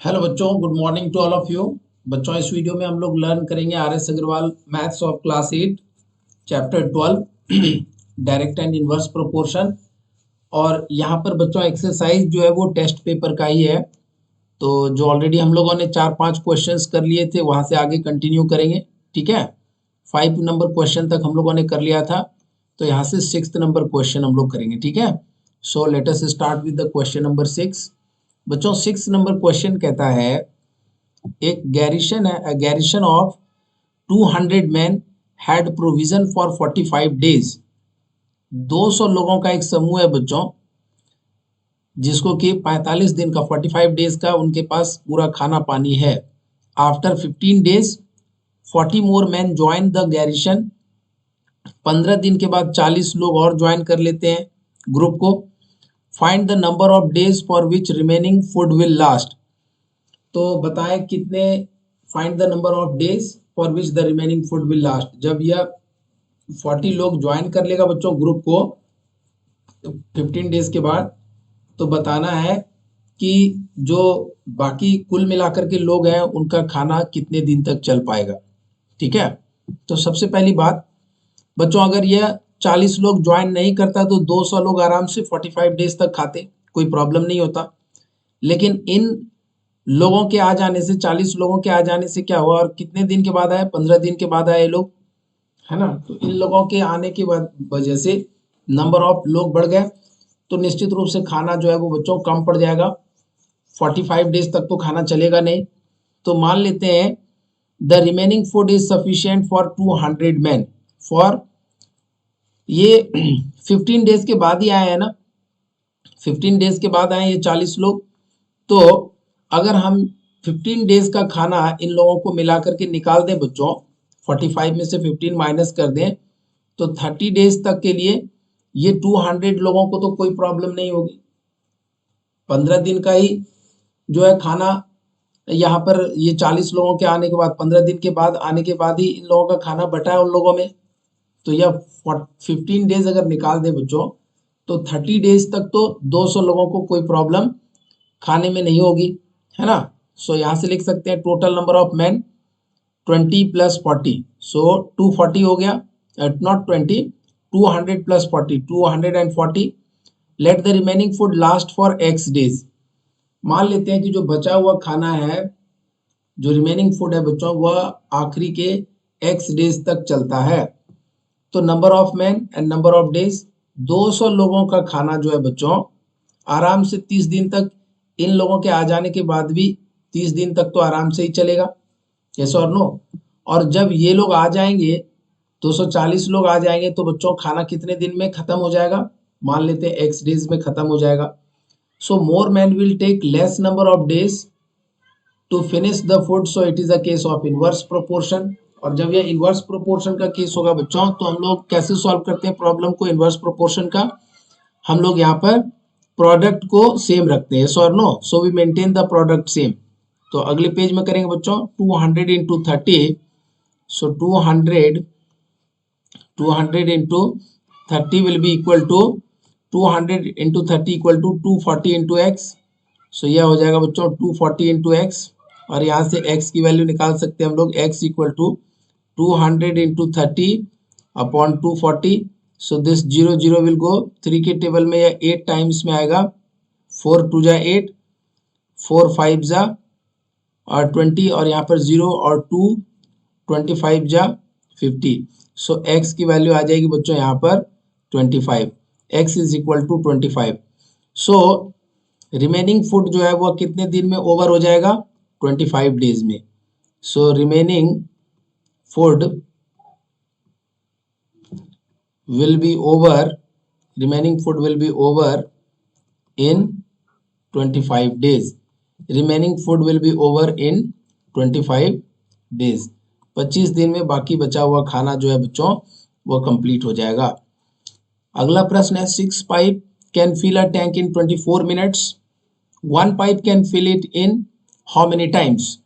Hello बच्चों, good morning to all of you. बच्चों, इस वीडियो में हम लोग लर्न करेंगे R S. Agarwal maths of class 8 chapter 12 direct and inverse proportion. और यहाँ पर बच्चों एक्सरसाइज जो है वो टेस्ट पेपर का ही है। तो जो ऑलरेडी हम लोगों ने 4-5 क्वेश्चंस कर लिए थे वहाँ से आगे कंटिन्यू करेंगे। ठीक है, 5 नंबर क्वेश्चन तक हम लोगों ने कर लिया था, तो यहाँ से 6th नंबर क्वेश्चन हम लोग करेंगे। ठीक है, so let us start with the question number 6। बच्चों 6 नंबर क्वेश्चन कहता है एक गैरिशन है, garrison of 200 man had provision for 45 days. 200 लोगों का एक समूह है बच्चों, जिसको कि 45 दिन का 45 डेज का उनके पास पूरा खाना पानी है। After 15 days 40 more man join the garrison. 15 दिन के बाद 40 लोग और ज्वाइन कर लेते हैं ग्रुप को। Find the number of days for which remaining food will last. तो बताएं कितने, find the number of days for which the remaining food will last. जब यह 40 लोग ज्वाइन कर लेगा बच्चों ग्रुप को 15 डेज के बाद, तो बताना है कि जो बाकी कुल मिलाकर के लोग हैं उनका खाना कितने दिन तक चल पाएगा। ठीक है, तो सबसे पहली बात बच्चों, अगर यह 40 लोग ज्वाइन नहीं करता तो 200 लोग आराम से 45 डेज तक खाते, कोई प्रॉब्लम नहीं होता। लेकिन इन लोगों के आ जाने से, 40 लोगों के आ जाने से क्या हुआ, और कितने दिन के बाद आए, 15 दिन के बाद आए लोग, है ना। तो इन लोगों के आने की वजह से नंबर ऑफ लोग बढ़ गए, तो निश्चित रूप से खाना जो है वो बच्चों कम पड़ जाएगा। 45 डेज तक तो खाना चलेगा नहीं। तो मान लेते हैं the remaining food is sufficient for 200 man. For ये 15 डेज के बाद ही आए हैं ना, 15 डेज के बाद आए ये 40 लोग। तो अगर हम 15 डेज का खाना इन लोगों को मिला करके निकाल दें बच्चों, 45 में से 15 माइनस कर दें, तो 30 डेज तक के लिए ये 200 लोगों को तो कोई प्रॉब्लम नहीं होगी। 15 दिन का ही जो है खाना यहाँ पर, ये 40 लोगों के आने के बाद, 15 दिन के बाद आने के बाद ही इन लोगों का खाना बटा है उन लोगों में। तो यह 15 डेज अगर निकाल दे बच्चों, तो 30 डेज तक तो 200 लोगों को कोई प्रॉब्लम खाने में नहीं होगी, है ना। सो यहाँ से लिख सकते हैं total number of man 20 plus 40, सो 240 हो गया। Not 20, 200 plus 40, 240। Let the remaining food last for x days. मान लेते हैं कि जो बचा हुआ खाना है, जो रिमेनिंग फूड है बच्चों, वह आखिरी के एक्स डेज तक चलता है। तो number of man and number of days, 200 लोगों का खाना जो है बच्चों आराम से 30 दिन तक, इन लोगों के आ जाने के बाद भी 30 दिन तक तो आराम से ही चलेगा। यस और नो। और जब ये लोग आ जाएंगे, 240 लोग आ जाएंगे, तो बच्चों खाना कितने दिन में खत्म हो जाएगा, मान लेते हैं एक्स डेज में खत्म हो जाएगा। So more man will take less number of days to finish the food, so it is a case of inverse proportion. और जब यह इनवर्स प्रोपोर्शन का केस होगा बच्चों, तो हम लोग कैसे सॉल्व करते हैं प्रॉब्लम को इनवर्स प्रोपोर्शन का। हम लोग यहाँ पर प्रोडक्ट को सेम रखते हैं, और no, so we maintain the product same. तो अगले पेज में करेंगे बच्चों 200 into 30, so 200 into 30 will be equal to 200 into 30 equal to 240 into x. सो यह हो जाएगा बच्चों 240 इंटू एक्स, और यहाँ से x की वैल्यू निकाल सकते हैं हम लोग, x equal to 200 into 30 upon 240। So this 0 0 will go, 3 के टेबल में यह 8 टाइम्स में आएगा, 4 2 जा 8, 4 5 जा और 20, और यहाँ पर 0 और 2, 25 जा 50। सो x की वैल्यू आ जाएगी बच्चों यहाँ पर 25, x is equal to 25। So remaining food जो है वह कितने दिन में ओवर हो जाएगा, 25 डेज में। सो remaining food will be over, remaining food will be over in 25 days, remaining food will be over in 25 days। 25 दिन में बाकी बचा हुआ खाना जो है बच्चों वो कंप्लीट हो जाएगा। अगला प्रश्न है 6 pipe can fill a tank in 24 minutes, 1 pipe can fill it in how many times.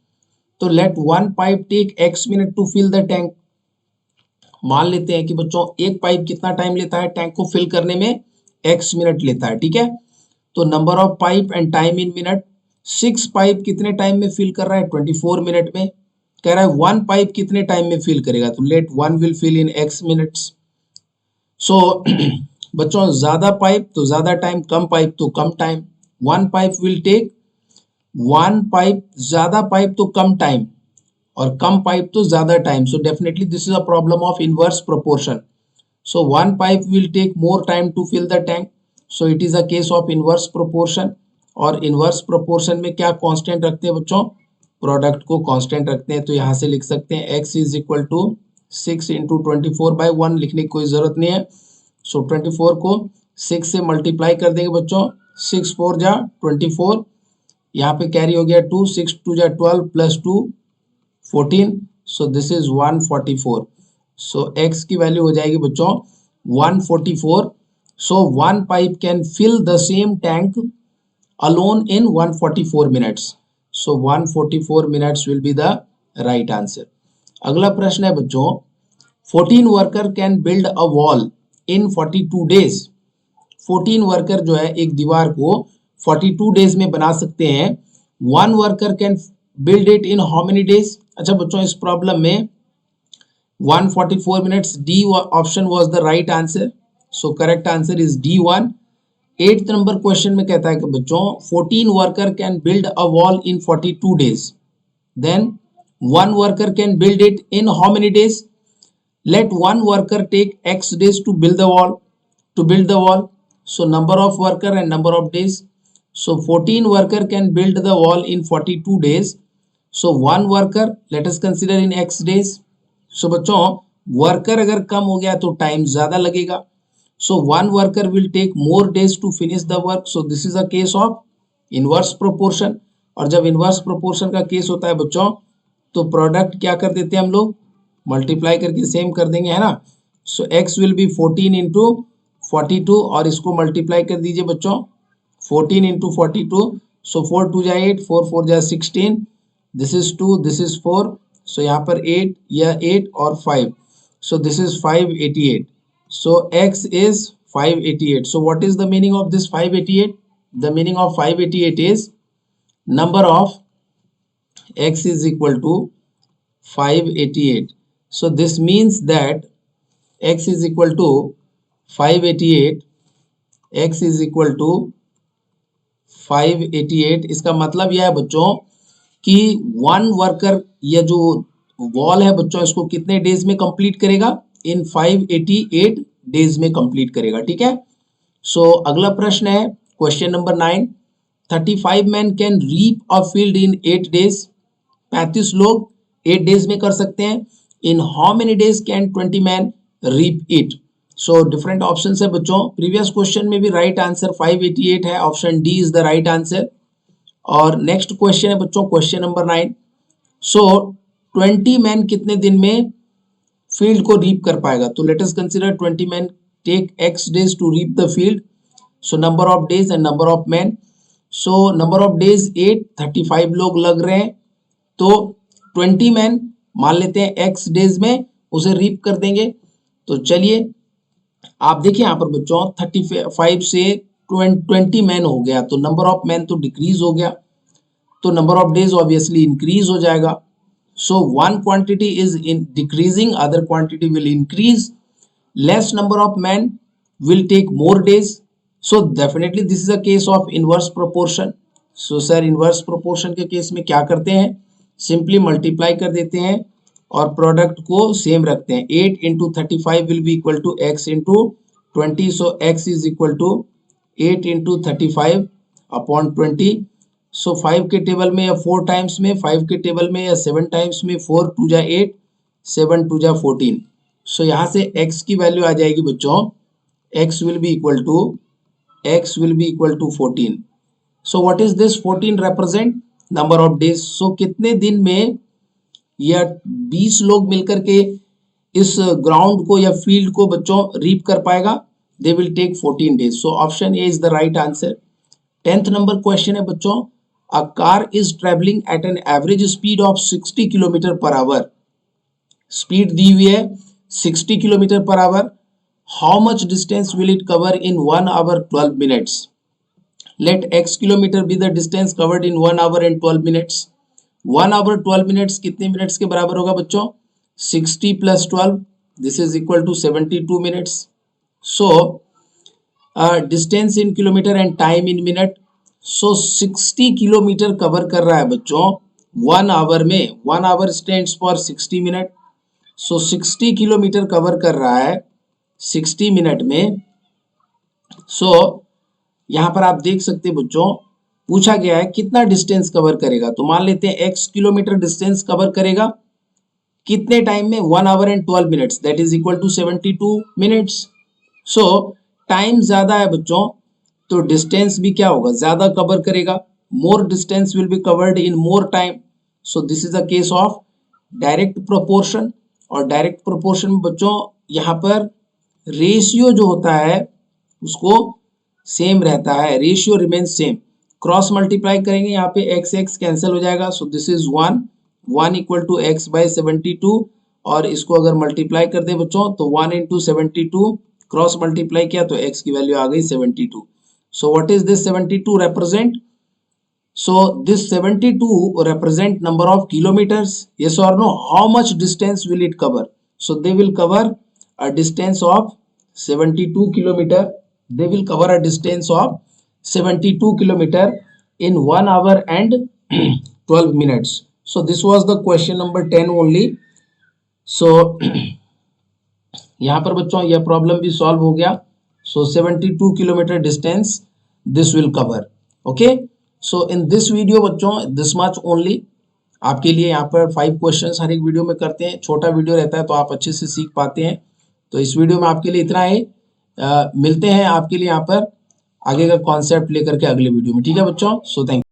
तो let 1 pipe take x minute to fill the tank. मान लेते हैं कि बच्चों एक पाइप कितना टाइम लेता है टैंक को फिल करने में, x मिनट लेता है। ठीक है, तो number of pipe and time in minute, 6 pipe कितने टाइम में फिल कर रहा है? 24 मिनट में। कह रहा है 1 पाइप कितने टाइम में फिल करेगा? तो let 1 will fill in x minutes. So बच्चों ज्यादा पाइप तो ज्यादा टाइम, कम पाइप तो कम time. 1 pipe will take 1 pipe, ज्यादा पाइप तो कम टाइम और कम पाइप तो ज्यादा time. So definitely this is a problem of inverse proportion. So one pipe will take more time to fill the tank. So it is a case of inverse proportion. और inverse proportion में क्या constant रखते हैं बच्चों? Product को constant रखते हैं। तो यहाँ से लिख सकते हैं x is equal to 6 into 24/1, लिखने की कोई जरूरत नहीं है। सो 24 को 6 से मल्टीप्लाई कर देंगे बच्चों। 6 4 जा 24, यहाँ पे कैरी हो गया 2, 6 2 जा 12 plus 2 14। So this is 144। So x की वैल्यू हो जाएगी बच्चों 144। So one pipe can fill the same tank alone in 144 minutes. So 144 minutes will be the right answer. अगला प्रश्न है बच्चों, 14 worker can build a wall in 42 days. 14 worker जो है एक दीवार को 42 डेज में बना सकते हैं। One worker can build it in how many days? अच्छा बच्चों, इस प्रॉब्लम में 144 minutes, D option was the right answer. So correct answer is D1. 8th number question में कहता है कि बच्चों 14 worker can build a wall in 42 days. Then one worker can build it in how many days? Let one worker take X days to build the wall. So number of worker and number of days. So 14 worker can build the wall in 42 days. So one worker, let us consider in X days. सो बच्चों worker अगर कम हो गया तो time ज्यादा लगेगा। So one worker will take more days to finish the work. So this is a case of inverse proportion. और जब inverse proportion का केस होता है बच्चों तो प्रोडक्ट क्या कर देते हैं हम लोग? मल्टीप्लाई करके सेम कर देंगे, है ना। सो एक्स विल बी 14 इंटू 42 और इसको मल्टीप्लाई कर दीजिए बच्चों 14 इंटू 42। सो 4 2 जा 8, 4 4 जा 16, दिस इज 2, दिस इज 4। सो यहाँ पर 8 या 8 और 5, सो this is 588। So x is 588। So what is the meaning of this 588? The meaning of 588 is number of x is equal to 588. So this means that x is equal to 588, x is equal to 588। इसका मतलब यह है बच्चों कि one worker या जो wall है बच्चों इसको कितने डेज में कंप्लीट करेगा? इन 588 डेज में कंप्लीट करेगा, ठीक है। सो अगला प्रश्न है question number 9, 35 man can reap a field in 8 days. 35 लोग 8 डेज में कर सकते हैं। In how many days can 20 man reap it? So different option है बच्चों। प्रीवियस क्वेश्चन में भी राइट आंसर 588 है, option D is the right answer. और नेक्स्ट क्वेश्चन है बच्चों क्वेश्चन नंबर 9। सो 20 मैन कितने दिन में फील्ड को रीप कर पाएगा? तो let us consider 20 man take x days to reap the field. So number of days and number of man. So number of days 8, 35 लोग लग रहे हैं तो 20 मैन मान लेते हैं x डेज में उसे रीप कर देंगे। तो चलिए आप देखिए यहाँ पर बच्चों 35 से 20 मैन हो गया तो नंबर ऑफ मैन तो डिक्रीज हो गया, तो number of days obviously increase हो जाएगा। So one quantity is in decreasing, other quantity will increase. Less number of man will take more days. So definitely this is a case of inverse proportion. So sir inverse proportion के case में क्या करते हैं? Simply multiply कर देते हैं और product को सेम रखते हैं। 8 into 35 will be equal to x into 20। So x is equal to 8 into 35 upon 20। So 5 के टेबल में या 4 टाइम्स में, 5 के टेबल में या 7 टाइम्स में, 4 2 जा 8, 7 2 जा 14। सो यहाँ से x की वैल्यू आ जाएगी बच्चों, x will be equal to 14। So what is this 14 represent? Number of days. So कितने दिन में या 20 लोग मिलकर के इस ग्राउंड को या फील्ड को बच्चों रीप कर पाएगा? They will take 14 days. So option A is the right answer. 10th number question है बच्चों, a car is travelling at an average speed of 60 kilometre per hour. Speed दी हुई है 60 kilometre per hour. How much distance will it cover in 1 hour 12 minutes? Let x kilometre be the distance covered in 1 hour and 12 minutes. 1 hour 12 minutes कितने minutes के बराबर होगा बच्चों? 60 plus 12, this is equal to 72 minutes. So distance in kilometre and time in minute. So 60 kilometre cover कर रहा है बच्चों 1 hour में। 1 hour stands for 60 minute. So 60 kilometre cover कर रहा है 60 मिनट में। सो यहाँ पर आप देख सकते हैं बच्चों, पूछा गया है कितना डिस्टेंस कवर करेगा। तो मान लेते हैं x किलोमीटर डिस्टेंस कवर करेगा कितने टाइम में? 1 hour and 12 minutes, that is equal to 72 minutes. So time ज्यादा है बच्चों, तो डिस्टेंस भी क्या होगा? ज्यादा कवर करेगा। मोर distance will be covered in more time. So this is a case of direct proportion. और डायरेक्ट प्रोपोर्शन में बच्चों यहाँ पर रेशियो जो होता है उसको सेम रहता है, ratio remains same. Cross multiply करेंगे यहाँ पे एक्स एक्स कैंसिल हो जाएगा। So this is 1 equal to x by 72। और इसको अगर मल्टीप्लाई कर दे बच्चों तो 1 इंटू 72, क्रॉस मल्टीप्लाई किया तो x की वैल्यू आ गई 72। सो what is this 72 represent? So this 72 represent number of kilometers, yes or no? How much distance will it cover? So they will cover a distance of 72 kilometer. They will cover a distance of 72 kilometer in 1 hour and 12 minutes. So this was the question number 10 only. So यहाँ पर बच्चों यह problem भी solve हो गया। सो 72 kilometre distance this will cover. Okay, so in this video बच्चों this much only. आपके लिए यहाँ पर 5 क्वेश्चंस हर एक वीडियो में करते हैं। छोटा वीडियो रहता है तो आप अच्छे से सीख पाते हैं। तो इस वीडियो में आपके लिए इतना ही। मिलते हैं आपके लिए यहाँ पर आगे का कॉन्सेप्ट लेकर के अगले वीडियो में। ठीक है बच्चों, सो थैंक यू।